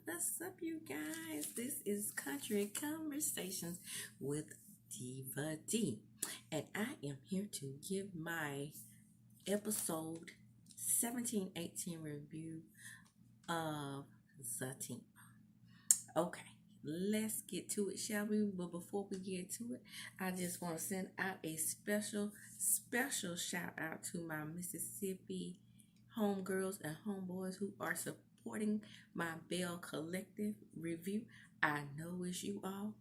What's up, you guys? This is Country Conversations with Diva D, and I am here to give my episode 1718 review of Zatima. Okay, let's get to it, shall we? But before we get to it, I just want to send out a special shout out to my Mississippi homegirls and homeboys who are supporting my Bell Collective review. I know it's you all.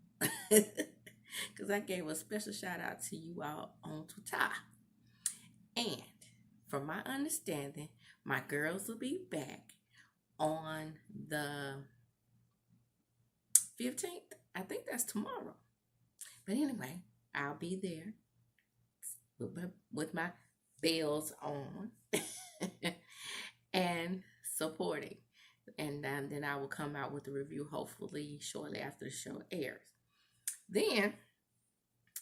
Because I gave a special shout out to you all on Twitter. And from my understanding, my girls will be back on the 15th. I think that's tomorrow. But anyway, I'll be there with my bells on and supporting. And then I will come out with the review hopefully shortly after the show airs. Then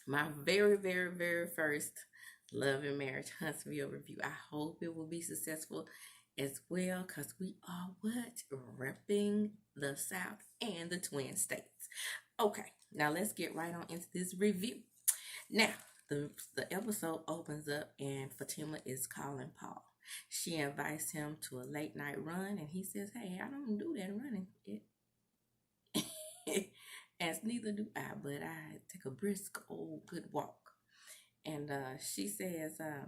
my very first Love and Marriage Huntsville review. I hope it will be successful as well, because we are repping the South and the Twin States. Okay, now let's get right on into this review. Now, the episode opens up and Fatima is calling Paul. She invites him to a late night run, and he says, "Hey, I don't do that running. As neither do I, but I take a brisk old good walk." And she says, I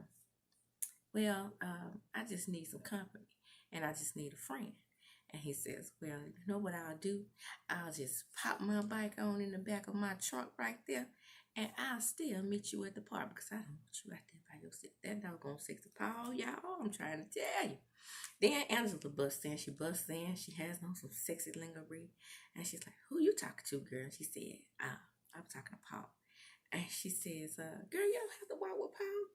just need some company, and I just need a friend. And he says, "Well, you know what I'll do? I'll just pop my bike on in the back of my trunk right there, and I'll still meet you at the park, because I don't want you out there by yourself. That doggone sexy Paul, y'all, I'm trying to tell you." Then Angela busts in. She has on some sexy lingerie. And she's like, "Who you talking to, girl?" She said, "I'm talking to Paul." And she says, "Girl, you don't have to walk with Paul.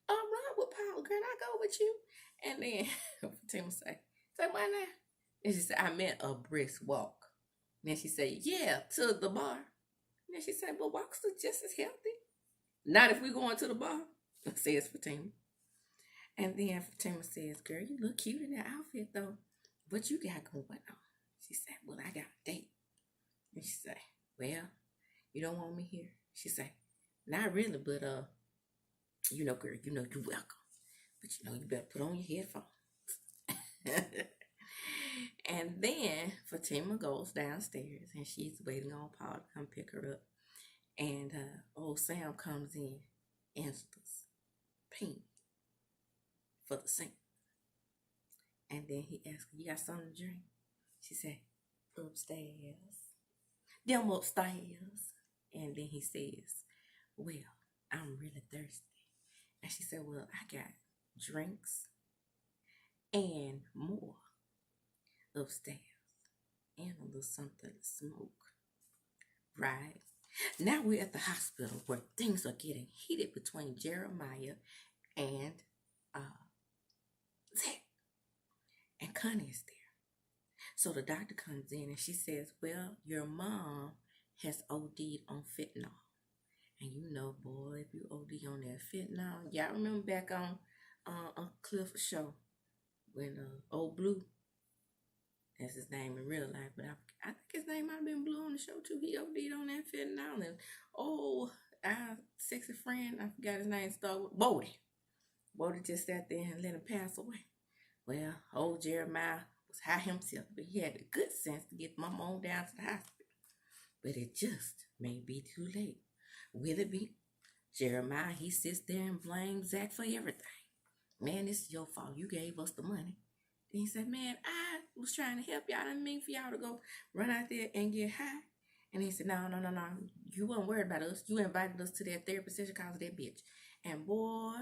I'll ride with Paul, girl. I go with you." And then Fatima say, "Why not?" And she said, "I meant a brisk walk." And then she said, "Yeah, to the bar." And then she said, "But walks are just as healthy." "Not if we're going to the bar," says Fatima. And then Fatima says, "Girl, you look cute in that outfit, though. What you got going on?" She said, "Well, I got a date." And she said, "Well, you don't want me here?" She said, "Not really, but girl, you're welcome. But you better put on your headphones." And then Fatima goes downstairs, and she's waiting on Paul to come pick her up. And old Sam comes in, answers, ping, for the sink. And then he asks her, "You got something to drink?" She said, "Upstairs." "Them upstairs." And then he says, "Well, I'm really thirsty." And she said, "Well, I got drinks and more upstairs, and a little something to smoke." Right? Now we're at the hospital, where things are getting heated between Jeremiah and Zach. And Connie is there. So the doctor comes in, and she says, "Well, your mom has OD'd on fentanyl." And boy, if you OD on that fentanyl, y'all remember back on Clifford's show when old Blue, that's his name in real life, but I think his name might have been Blue on the show too. He OD'd on that fentanyl, and our sexy friend, I forgot his name, started with Bodie. Bodie just sat there and let him pass away. Well, old Jeremiah was high himself, but he had the good sense to get Mama on down to the hospital. But it just may be too late. Will it be? Jeremiah, he sits there and blames Zach for everything. "Man, this is your fault. You gave us the money." Then he said, "Man, I was trying to help y'all. I didn't mean for y'all to go run out there and get high." And he said, No. You weren't worried about us. You invited us to that therapy session because of that bitch." And boy,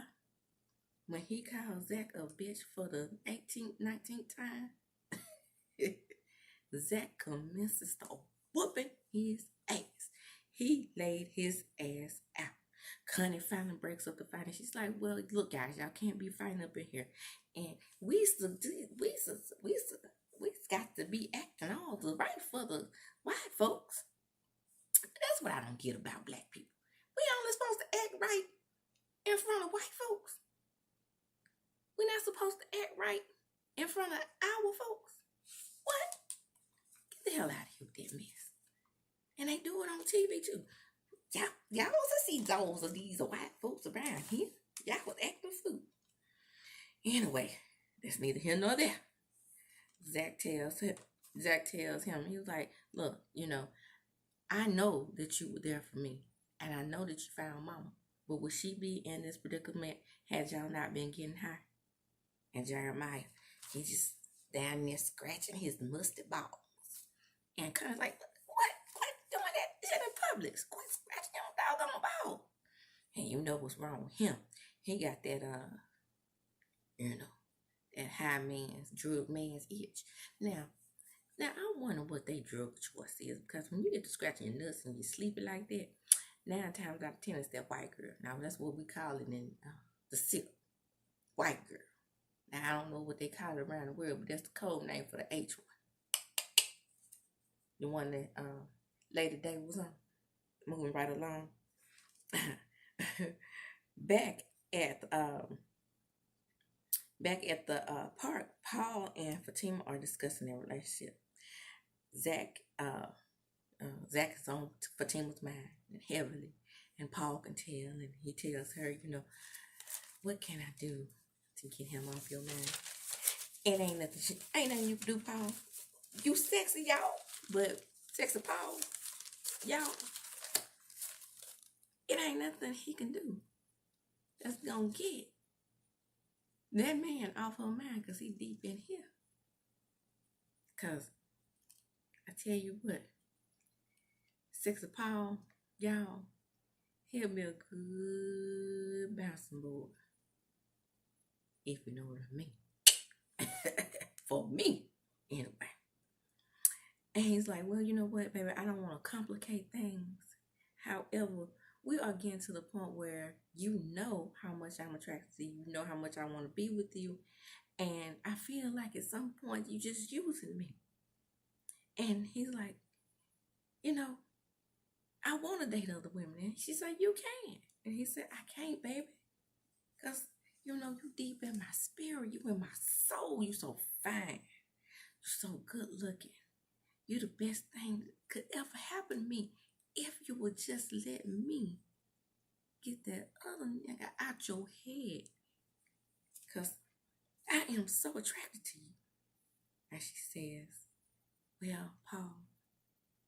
when he called Zach a bitch for the 18th, 19th time, Zach commences to whooping his ass. He laid his ass out. Connie finally breaks up the fight, and she's like, "Well, look, guys, y'all can't be fighting up in here. And we got to be acting all the right for the white folks." That's what I don't get about black people. We only supposed to act right in front of white folks. We're not supposed to act right in front of our folks. What? Get the hell out of here with that mess. And they do it on TV too. Y'all also see those of these white folks around here. Y'all was acting fool. Anyway, that's neither here nor there. Zach tells him, he was like, look, I know that you were there for me. And I know that you found mama. But would she be in this predicament had y'all not been getting high? And Jeremiah, he just down there scratching his musty balls. And kind of like, what doing that? It's in public. Quit scratching your doggone ball. And you know what's wrong with him. He got that, that high man's, drug man's itch. Now I wonder what their drug choice is, because when you get to scratching your nuts and you sleepy like that, 9 times out of 10 it's that white girl. Now that's what we call it in the city, white girl. Now I don't know what they call it around the world, but that's the code name for the H one. The one that Lady Day was on, moving right along. Back at the park, Paul and Fatima are discussing their relationship. Zach is on Fatima's mind heavily, and Paul can tell, and he tells her, what can I do to get him off your mind? It ain't nothing you can do, Paul. You sexy, y'all, but sexy Paul, y'all, it ain't nothing he can do that's gonna get that man off her mind, because he deep in here. Because I tell you what, sexy Paul, y'all, he'll be a good bouncing board, if you know what I mean. For me, anyway. And he's like, well, you know what, baby, I don't want to complicate things. However, we are getting to the point where you know how much I'm attracted to you. You know how much I want to be with you. And I feel like at some point you just using me. And he's like, I want to date other women. And she's like, you can. And he said, I can't, baby. Because, you deep in my spirit. You in my soul. You so fine. You so good looking. You the best thing that could ever happen to me if you would just let me get that other nigga out your head. Because I am so attracted to you. And she says, well, Paul,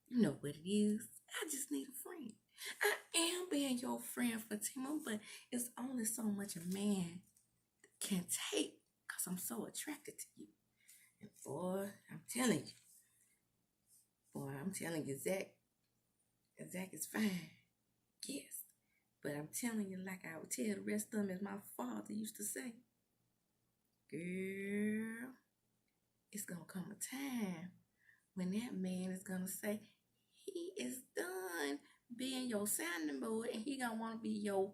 you know what it is. I just need a friend. I am being your friend, Fatima, but it's only so much a man can take because I'm so attracted to you. And boy, I'm telling you, Zach is fine. Yes. But I'm telling you, like I would tell the rest of them, as my father used to say, girl, it's going to come a time when that man is going to say, he is done being your sounding board and he going to want to be your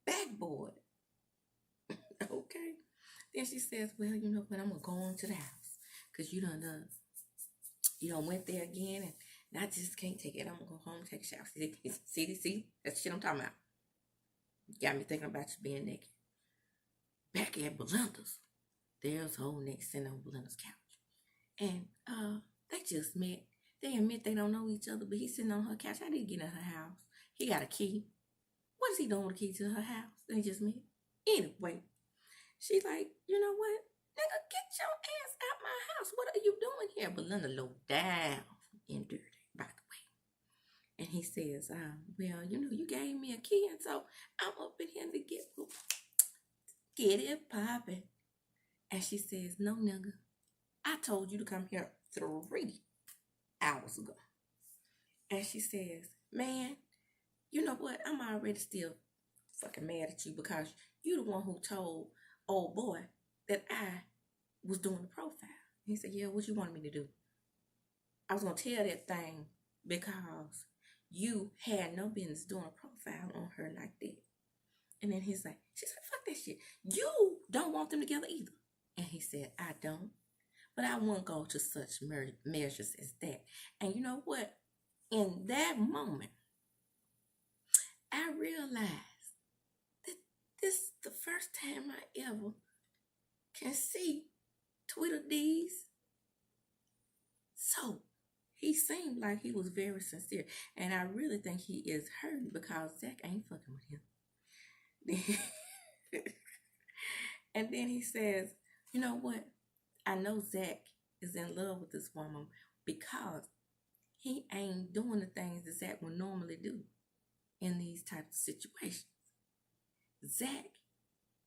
backboard. Okay. Then she says, well, you know what, I'm going to go on to the house because you done went there again and I just can't take it. I'm going to go home and take a shower. See, that's the shit I'm talking about. Got me thinking about you being naked. Back at Belinda's, there's old Nick sitting on Belinda's couch. And they just met. They admit they don't know each other, but he's sitting on her couch. I didn't get in her house. He got a key. What is he doing with a key to her house? They just met. Anyway, she's like, you know what? Nigga, get your ass out my house. What are you doing here? Belinda low down and dirty, by the way. And he says, well, you gave me a key, and so I'm up in here to get it popping. And she says, no, nigga. I told you to come here 3 hours ago. And she says, man, you know what? I'm already still fucking mad at you because you the one who told old boy that I was doing the profile. He said, yeah, what you wanted me to do? I was going to tell that thing because you had no business doing a profile on her like that. And then she's like, fuck that shit. You don't want them together either. And he said, I don't. But I won't go to such measures as that. And you know what? In that moment, I realized that this is the first time I ever can see Twitter D's So he seemed like he was very sincere. And I really think he is hurting because Zach ain't fucking with him. And then he says, you know what? I know Zach is in love with this woman because he ain't doing the things that Zach would normally do in these types of situations. Zach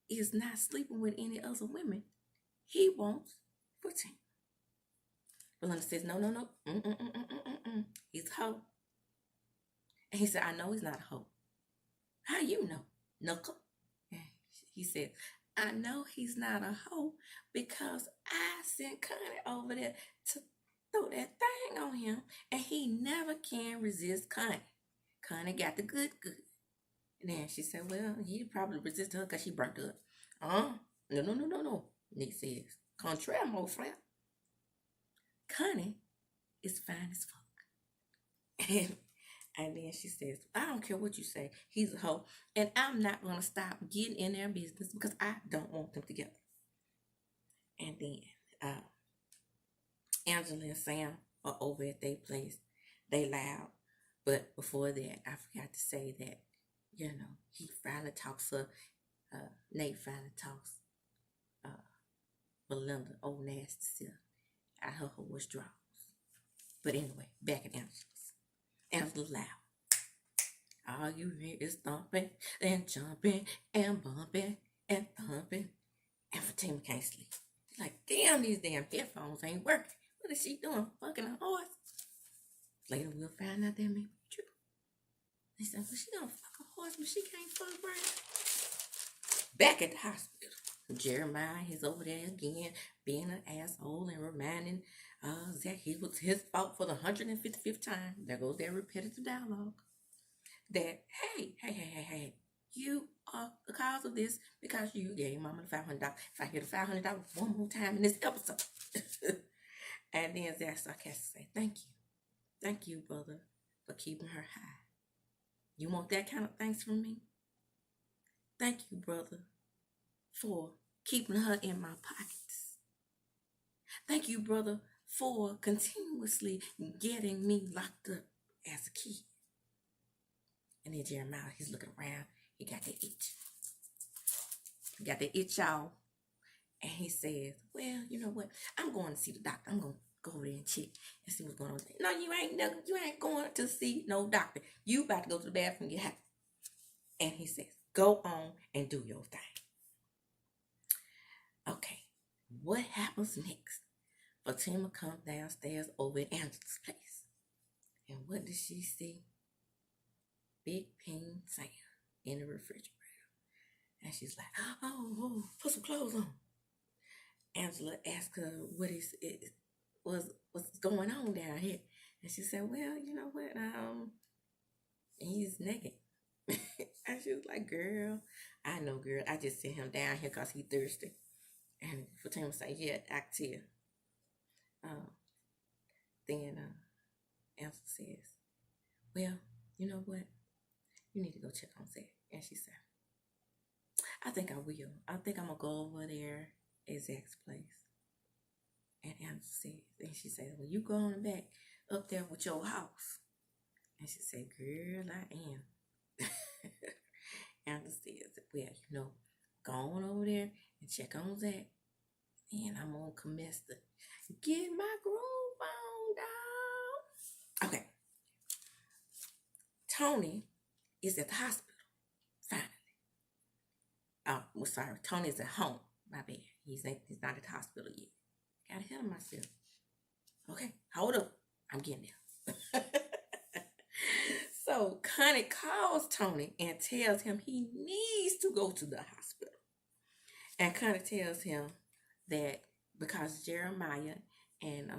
is not sleeping with any other women. He wants footing. Belinda says, no, no, no. He's a hoe. And he said, I know he's not a hoe. How you know? Knuckle. And he said, I know he's not a hoe because I sent Connie over there to throw that thing on him, and he never can resist Connie. Connie got the good. And then she said, well, he probably resisted her because she burnt up. No. Nick says, contraire, mon frère. Connie is fine as fuck. And then she says, I don't care what you say. He's a hoe. And I'm not going to stop getting in their business because I don't want them together. And then Angela and Sam are over at their place. They loud. But before that, I forgot to say that, he finally talks to, Nate finally talks Belinda, old nasty self, out her horse draws. But anyway, back at Angela's. Angela loud. All you hear is thumping and jumping and bumping and thumping. And Fatima can't sleep. She's like, damn, these damn headphones ain't working. What is she doing? Fucking a horse? Later we'll find out that may be true. They said, well, she gonna fuck a horse, but she can't fuck Brian. Back at the hospital, Jeremiah is over there again, being an asshole and reminding Zach it was his fault for the 155th time. There goes that repetitive dialogue. That, hey, you are the cause of this because you gave Mama the $500. If I hear the $500 one more time in this episode. And then Zach sarcastically say, thank you, brother, for keeping her high. You want that kind of thanks from me? Thank you, brother, for keeping her in my pockets. Thank you, brother, for continuously getting me locked up as a kid. And then Jeremiah, he's looking around. He got that itch. He got that itch, y'all. And he says, well, you know what? I'm going to see the doctor. I'm going to go over there and check and see what's going on. No, you ain't going to see no doctor. You about to go to the bathroom and get hot. And he says, go on and do your thing. Okay, what happens next? Fatima comes downstairs over at Angela's place. And what does she see? Big Pink Sam in the refrigerator. And she's like, oh, put some clothes on. Angela asked her what's going on down here. And she said, well, you know what? He's naked. And she was like, girl, I know, girl. I just sent him down here because he's thirsty. And Fatima said, yeah, I can tell. Then Angela says, well, you know what? You need to go check on Zach. And she said, I think I will. I think I'm going to go over there at Zach's place. And Angela says, and she said, well, you go on back up there with your house. And she said, girl, I am. Angela says, well, go on over there and check on Zach. And I'm going to commence to get my groove on, dog. Okay. Tony is at the hospital, finally. Sorry, Tony's at home. My bad. He's not at the hospital yet. Got ahead of myself. Okay, hold up. I'm getting there. So Connie calls Tony and tells him he needs to go to the hospital. And Connie tells him that because Jeremiah and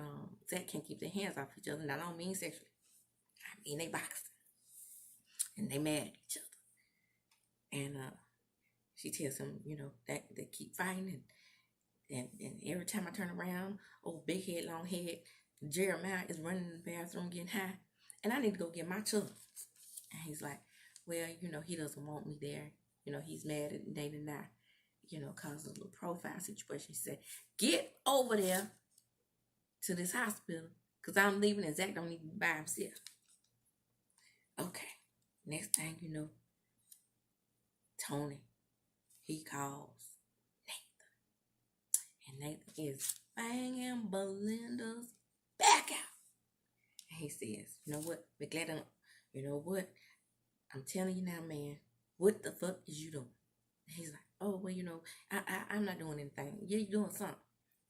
Zach can't keep their hands off each other, and I don't mean sexually. I mean they boxing. And they mad at each other. And she tells him, that they keep fighting. And every time I turn around, big head, long head, Jeremiah is running in the bathroom getting high. And I need to go get my children. And he's like, well, he doesn't want me there. He's mad at Nate and I, cause of a little profile situation. She said, get over there to this hospital Because I'm leaving and Zach don't need to be by himself. Okay. Next thing you know, Tony, he calls Nathan. And Nathan is banging Belinda's back out. And he says, you know what, McGladden, you know what? I'm telling you now, man, what the fuck is you doing? And he's like, oh, well, you know, I'm not doing anything. Yeah, you're doing something.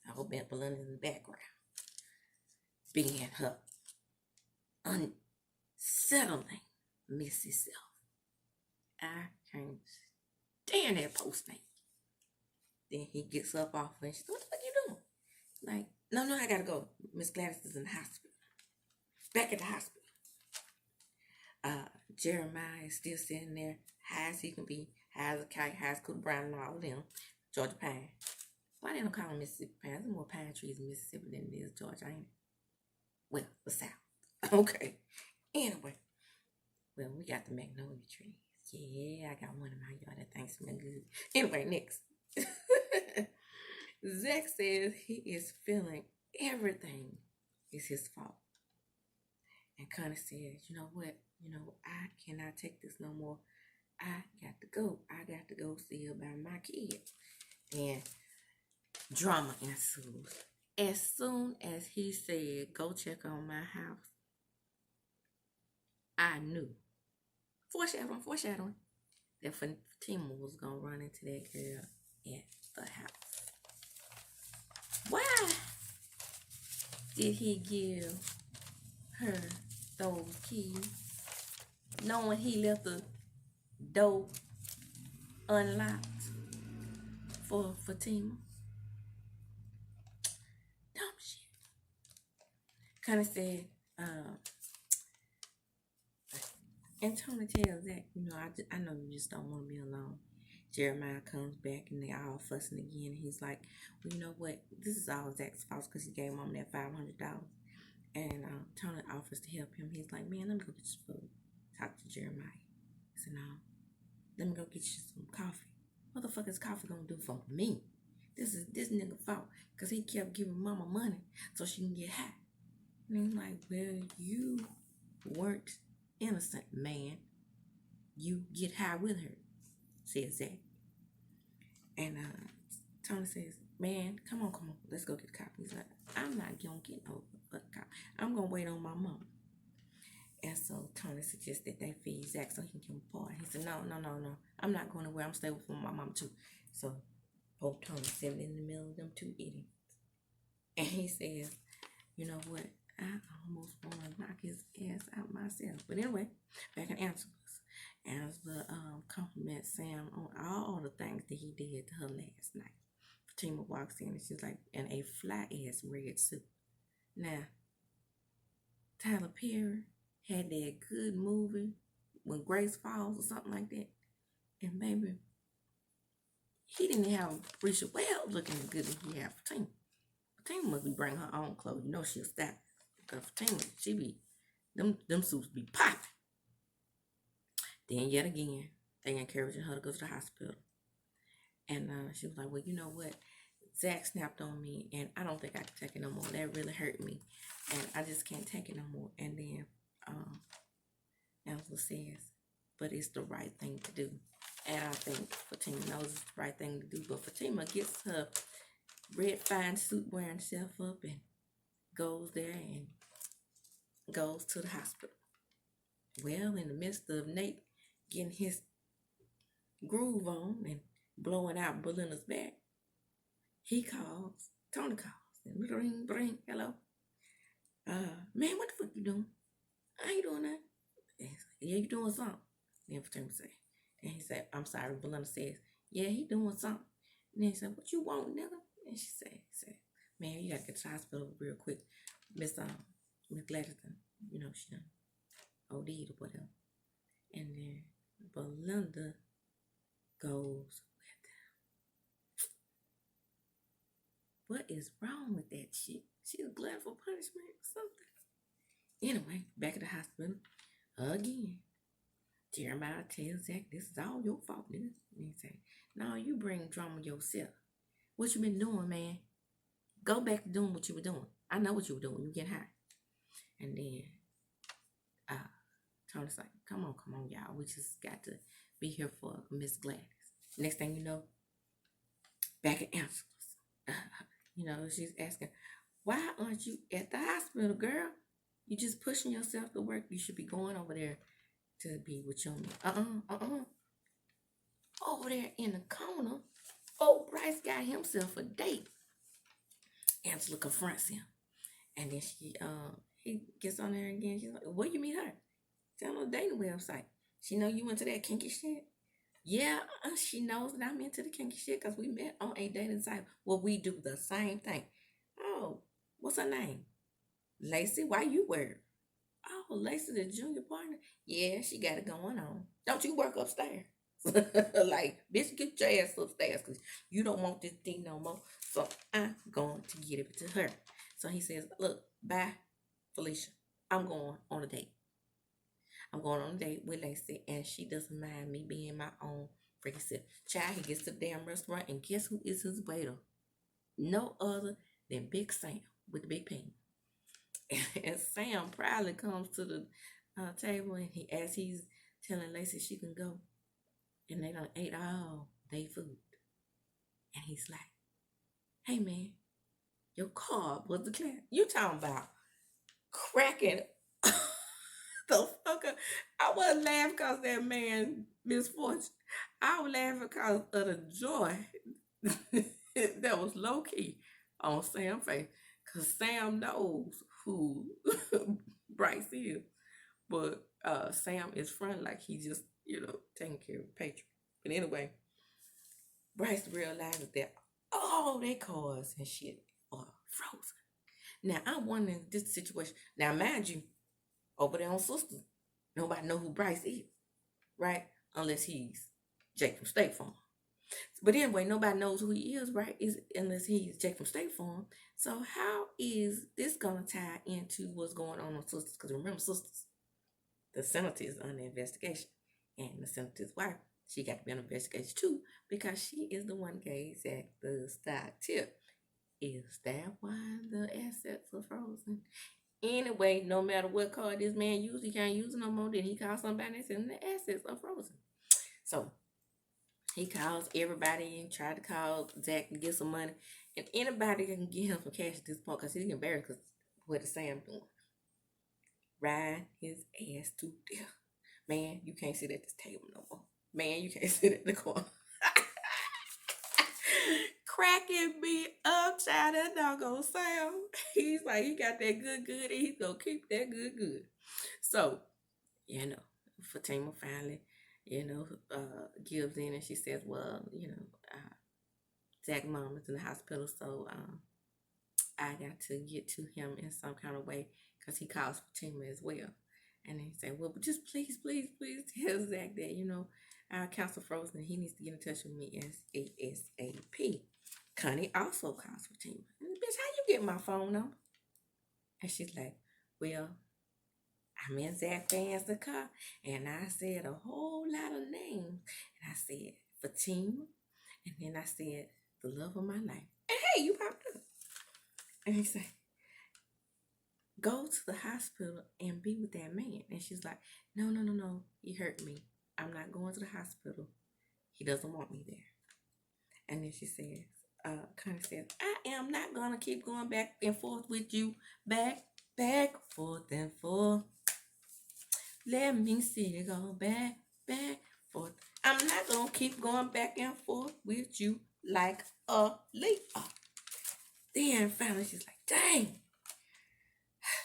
I hope Aunt Belinda's in the background. Being her unsettling Missy self. I can't stand that post name. Then he gets up off her and she's like, what the fuck you doing? Like, no, I gotta go. Miss Gladys is in the hospital. Back at the hospital. Jeremiah is still sitting there, high as he can be, high as a kite, high as Cooper Brown and all of them. Georgia Pine. Why they don't call him Mississippi Pine? There's more pine trees in Mississippi than there is Georgia, ain't it? Well, the South. Okay. Anyway. Well, we got the magnolia trees. Yeah, I got one in my yard that thinks smell good. Anyway, next. Zach says he is feeling everything is his fault. And Connie says, you know what? You know, I cannot take this no more. I got to go. I got to go see about my kid. And drama ensues. As soon as he said, go check on my house, I knew. Foreshadowing. That Fatima was going to run into that girl at the house. Why did he give her those keys, knowing he left the door unlocked for Fatima? Dumb shit. Kind of said, and Tony tells Zach, you know, I know you just don't want to be alone. Jeremiah comes back and they all fussing again. And he's like, well, you know what? This is all Zach's fault because he gave mom that $500. And Tony offers to help him. He's like, man, let me go get you food. Talk to Jeremiah. He said, no, let me go get you some coffee. What the fuck is coffee gonna do for me? This is this nigga fault because he kept giving mama money so she can get high. And he's like, well, you weren't innocent, man. You get high with her, says Zach. And Tony says, man, come on, let's go get coffee. He's like, I'm not gonna get no coffee. I'm gonna wait on my mom. And so Tony suggests that they feed Zach so he can give him a part. He said, no. I'm not going away. I'm staying with my mom too. So poor Tony sitting in the middle of them two idiots. And he says, you know what? I almost want to knock his ass out myself. But anyway, back in Angela's. Angela compliments Sam on all the things that he did to her last night. Fatima walks in and she's like, in a fly-ass red suit. Now, Tyler Perry had that good movie When Grace Falls or something like that. And baby, he didn't have Risha Wells looking as good as he had Fatima. Fatima must be bringing her own clothes. You know she'll stop. Because Fatima, she be, them suits be popping. Then yet again, they encouraging her to go to the hospital. And she was like, well, you know what? Zach snapped on me and I don't think I can take it no more. That really hurt me. And I just can't take it no more. And then Angela says, but it's the right thing to do. And I think Fatima knows it's the right thing to do. But Fatima gets her red fine suit wearing self up and goes there and goes to the hospital. Well, in the midst of Nate getting his groove on and blowing out Belinda's back, Tony calls, and ring, hello. Man, what the fuck you doing? I ain't doing that. And he's like, yeah, you doing something. Then Fatima say, and he said, I'm sorry, Belinda says, yeah, he doing something. And then he said, what you want, nigga? And she said, man, you gotta get to the hospital real quick. Miss Gladys, you know, she done OD'd or whatever. And then Belinda goes with them. What is wrong with that shit? She's glad for punishment or something. Anyway, back at the hospital again. Jeremiah tells Zach, this is all your fault, nigga. And he say, no, you bring drama yourself. What you been doing, man? Go back to doing what you were doing. I know what you were doing. You get high. And then uh, Tony's like, come on, y'all. We just got to be here for Miss Gladys. Next thing you know, back at answers. She's asking, why aren't you at the hospital, girl? You just pushing yourself to work. You should be going over there to be with your man. Over there in the corner, old Bryce got himself a date. Angela confronts him. And then he gets on there again. She's like, where you meet her? It's on a dating website. She know you into that kinky shit? Yeah, she knows that I'm into the kinky shit because we met on a dating site where we do the same thing. Oh, what's her name? Lacey, why you work? Oh, Lacey, the junior partner? Yeah, she got it going on. Don't you work upstairs? Like, bitch, get your ass upstairs because you don't want this thing no more. So I'm going to get it to her. So he says, look, bye, Felicia. I'm going on a date. I'm going on a date with Lacey, and she doesn't mind me being my own freaking self. Child, he gets to the damn restaurant, and guess who is his waiter? No other than Big Sam with the big pin. And Sam proudly comes to the table, and as he's telling Lacey she can go, and they done ate all their food. And he's like, hey, man, your car was declared. You talking about cracking the fuck up. I wasn't laughing because that man misfortune. I was laughing because of the joy that was low key on Sam's face. Because Sam knows who Bryce is. But Sam is front like he just, taking care of the patron. But anyway, Bryce realizes that all their cars and shit are frozen. Now, I'm wondering this situation. Now, mind you, over there on Sister, nobody know who Bryce is, right? Unless he's Jake from State Farm. But anyway, nobody knows who he is, right? Unless he's Jake from State Farm. So how is this gonna tie into what's going on Sisters? Because remember, Sisters, the senator is under investigation, and the senator's wife, she got to be on investigation too because she is the one gave Zach the stock tip. Is that why the assets are frozen? Anyway, no matter what card this man used, he can't use it no more. Then he calls somebody and says the assets are frozen. So he calls everybody and tried to call Zach to get some money. And anybody can get him some cash at this point because he's embarrassed because what is Sam doing? Ride his ass to death. Man, you can't sit at this table no more. Man, you can't sit at the corner. Cracking me up, child. That doggone Sam. He's like, he got that good, and he's gonna keep that good. So, Fatima finally, gives in and she says, well, Zach's mom is in the hospital, so I got to get to him in some kind of way because he calls Fatima as well. And then he said, well, just please tell Zach that, our accounts are frozen. He needs to get in touch with me ASAP. Connie also calls Fatima. Bitch, how you get my phone number? And she's like, well, I'm in Zach Van's car. And I said a whole lot of names. And I said Fatima. And then I said the love of my life. And hey, you popped up. And he said, go to the hospital and be with that man. And she's like, no. He hurt me. I'm not going to the hospital. He doesn't want me there. And then she says, Connie says, I am not going to keep going back and forth with you. Back, forth and forth. Let me see you go back, forth. I'm not going to keep going back and forth with you like a leaf. Then finally she's like, dang.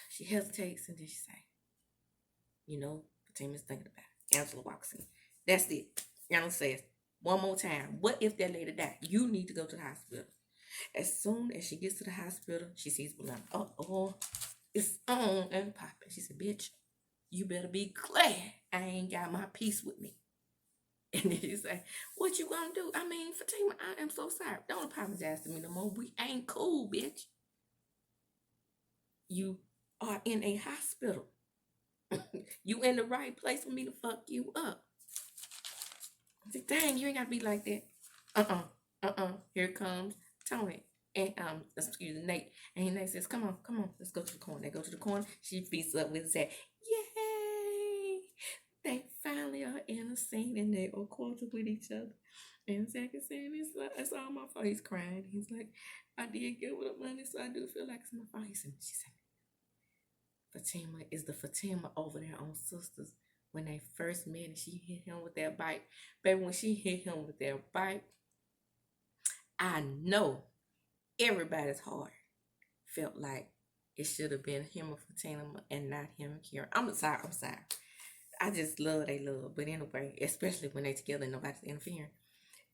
She hesitates and then she says, Fatima's thinking about it. Angela walks in. That's it. Angela says, one more time, what if that lady died? You need to go to the hospital. As soon as she gets to the hospital, she sees Belinda. Oh, it's on and popping. She said, bitch, you better be glad I ain't got my piece with me. And then she say, what you gonna do? I mean, Fatima, I am so sorry. Don't apologize to me no more. We ain't cool, bitch. You are in a hospital. You in the right place for me to fuck you up. I said, dang, you ain't gotta be like that. Here comes Tony. and excuse me, Nate. And Nate says, "Come on, let's go to the corner." They go to the corner. She beats up with Zach. Yay! They finally are in a scene and they are cordial with each other. And Zach is saying, "It's all my fault." He's crying. He's like, "I did get with the money, so I do feel like it's my fault." He said, she said, "Fatima is the Fatima over there on Sisters." When they first met and she hit him with that bike. Baby, when she hit him with that bike, I know everybody's heart felt like it should have been him and Fatima and not him and Kieran. I'm sorry. I just love they love. But anyway, especially when they together and nobody's interfering.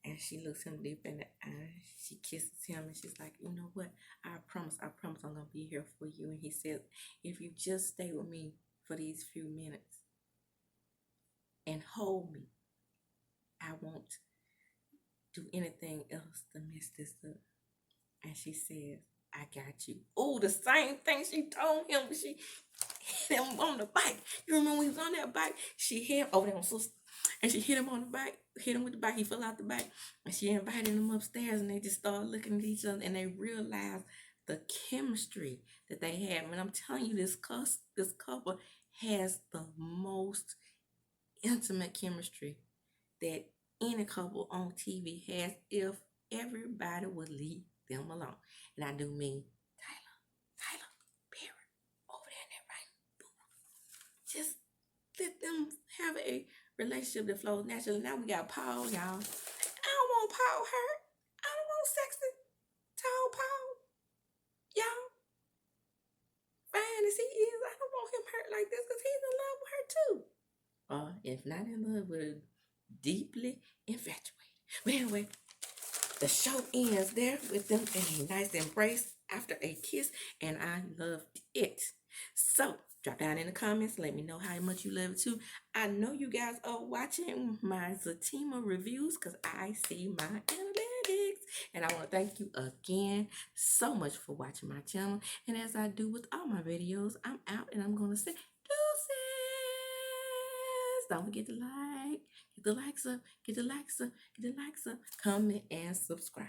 And she looks him deep in the eye. She kisses him and she's like, "You know what? I promise I'm gonna be here for you." And he says, "If you just stay with me for these few minutes and hold me, I won't do anything else to mess this up." And she says, "I got you." Oh, the same thing she told him when she hit him on the bike. You remember when he was on that bike? She hit him over there on Sister. And she hit him on the bike, hit him with the bike. He fell out the bike. And she invited him upstairs and they just started looking at each other and they realized the chemistry that they have. And I'm telling you, this couple has the most intimate chemistry that any couple on TV has if everybody would leave them alone. And I do mean Tyler Perry over there in that right booth. Just let them have a relationship that flows naturally. Now we got Paul, y'all. I don't want Paul hurt. I don't want sexy, tall Paul. Y'all, fine as he is, I don't want him hurt like this because he's in love with her too. Or if not in love with her, deeply infatuated. But anyway, the show ends there with them in a nice embrace after a kiss, and I loved it. So, drop down in the comments. Let me know how much you love it too. I know you guys are watching my Zatima reviews because I see my analytics. And I want to thank you again so much for watching my channel. And as I do with all my videos, I'm out and I'm going to say deuces. Don't forget to like, get the likes up, get the likes up, get the likes up, comment, and subscribe.